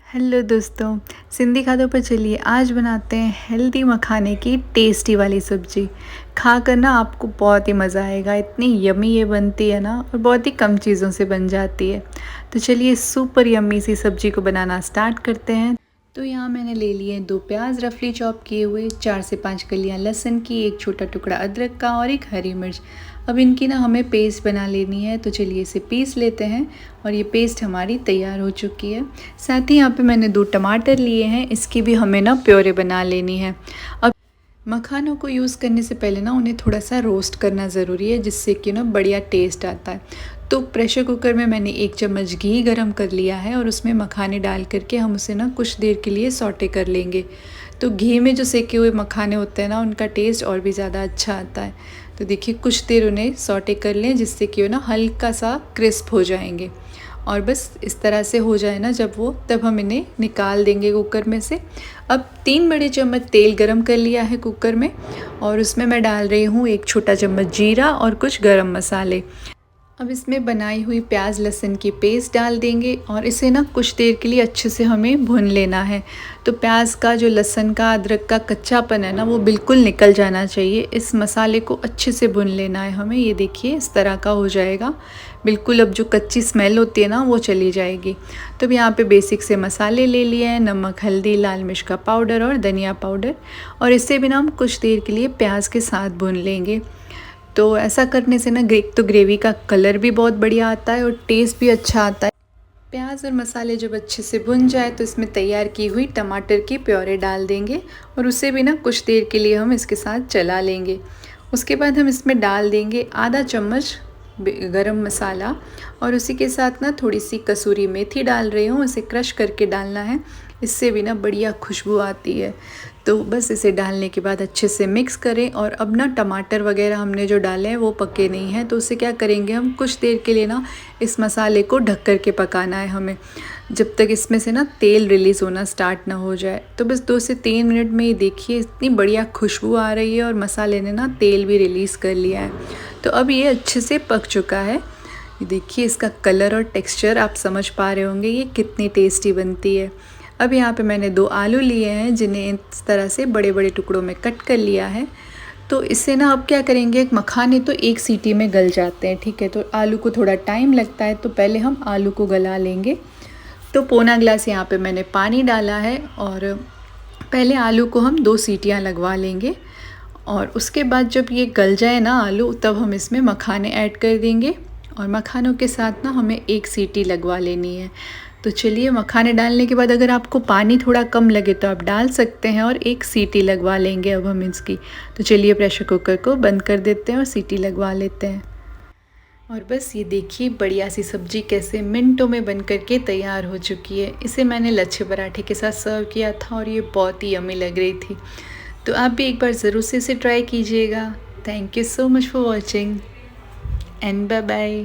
Hello दोस्तों, सिंधी खादों पर चलिए आज बनाते हैं हेल्दी मखाने की टेस्टी वाली सब्ज़ी। खाकर ना आपको बहुत ही मज़ा आएगा। इतनी यमी ये बनती है ना, और बहुत ही कम चीज़ों से बन जाती है। तो चलिए सुपर यम्मी सी सब्ज़ी को बनाना स्टार्ट करते हैं। तो यहाँ मैंने ले लिए 2 प्याज रफली चॉप किए हुए, 4 से 5 कलियाँ लहसुन की, एक छोटा टुकड़ा अदरक का और एक हरी मिर्च। अब इनकी ना हमें पेस्ट बना लेनी है, तो चलिए इसे पीस लेते हैं। और ये पेस्ट हमारी तैयार हो चुकी है। साथ ही यहाँ पे मैंने 2 टमाटर लिए हैं, इसकी भी हमें ना प्योरे बना लेनी है। अब मखानों को यूज़ करने से पहले ना उन्हें थोड़ा सा रोस्ट करना ज़रूरी है, जिससे कि ना बढ़िया टेस्ट आता है। तो प्रेशर कुकर में मैंने 1 चम्मच घी गरम कर लिया है और उसमें मखाने डाल करके हम उसे ना कुछ देर के लिए सौटे कर लेंगे। तो घी में जो सेके हुए मखाने होते हैं ना, उनका टेस्ट और भी ज़्यादा अच्छा आता है। तो देखिए कुछ देर उन्हें सौटे कर लें, जिससे कि वो ना हल्का सा क्रिस्प हो जाएंगे। और बस इस तरह से हो जाए ना जब वो, तब हम इन्हें निकाल देंगे कुकर में से। अब 3 बड़े चम्मच तेल गरम कर लिया है कुकर में, और उसमें मैं डाल रही हूँ 1 छोटा चम्मच जीरा और कुछ गरम मसाले। अब इसमें बनाई हुई प्याज लहसुन की पेस्ट डाल देंगे और इसे ना कुछ देर के लिए अच्छे से हमें भून लेना है। तो प्याज का जो लहसुन का अदरक का कच्चापन है ना, वो बिल्कुल निकल जाना चाहिए। इस मसाले को अच्छे से भून लेना है हमें। ये देखिए इस तरह का हो जाएगा बिल्कुल। अब जो कच्ची स्मेल होती है ना, वो चली जाएगी। तो अब यहाँ पे बेसिक से मसाले ले लिए हैं, नमक, हल्दी, लाल मिर्च का पाउडर और धनिया पाउडर। और इसे भी ना हम कुछ देर के लिए प्याज के साथ भून लेंगे। तो ऐसा करने से ना ग्रेवी का कलर भी बहुत बढ़िया आता है और टेस्ट भी अच्छा आता है। प्याज और मसाले जब अच्छे से भुन जाए तो इसमें तैयार की हुई टमाटर की प्योरे डाल देंगे और उसे भी ना कुछ देर के लिए हम इसके साथ चला लेंगे। उसके बाद हम इसमें डाल देंगे आधा चम्मच गरम मसाला, और उसी के साथ ना थोड़ी सी कसूरी मेथी डाल रही हूँ। इसे क्रश करके डालना है, इससे भी ना बढ़िया खुशबू आती है। तो बस इसे डालने के बाद अच्छे से मिक्स करें। और अब ना टमाटर वगैरह हमने जो डाले हैं वो पके नहीं हैं, तो उसे क्या करेंगे हम कुछ देर के लिए ना इस मसाले को ढक कर के पकाना है हमें, जब तक इसमें से ना तेल रिलीज़ होना स्टार्ट ना हो जाए। तो बस 2 से 3 मिनट में ही देखिए इतनी बढ़िया खुशबू आ रही है और मसाले ने ना तेल भी रिलीज़ कर लिया है। तो अब ये अच्छे से पक चुका है। ये देखिए इसका कलर और टेक्सचर आप समझ पा रहे होंगे ये कितनी टेस्टी बनती है। अब यहाँ पे मैंने 2 आलू लिए हैं, जिन्हें इस तरह से बड़े बड़े टुकड़ों में कट कर लिया है। तो इससे ना अब क्या करेंगे, मखाने तो 1 सीटी में गल जाते हैं, ठीक है। तो आलू को थोड़ा टाइम लगता है, तो पहले हम आलू को गला लेंगे। तो पौना ग्लास यहाँ पे मैंने पानी डाला है, और पहले आलू को हम 2 सीटियाँ लगवा लेंगे। और उसके बाद जब ये गल जाए ना आलू, तब हम इसमें मखाने ऐड कर देंगे। और मखानों के साथ ना हमें 1 सीटी लगवा लेनी है। तो चलिए मखाने डालने के बाद अगर आपको पानी थोड़ा कम लगे तो आप डाल सकते हैं, और 1 सीटी लगवा लेंगे अब हम इसकी। तो चलिए प्रेशर कुकर को बंद कर देते हैं और सीटी लगवा लेते हैं। और बस ये देखिए बढ़िया सी सब्जी कैसे मिनटों में बन करके तैयार हो चुकी है। इसे मैंने लच्छे पराठे के साथ सर्व किया था और ये बहुत ही यम्मी लग रही थी। तो आप भी एक बार ज़रूर से इसे ट्राई कीजिएगा। Thank you so much for watching and bye bye.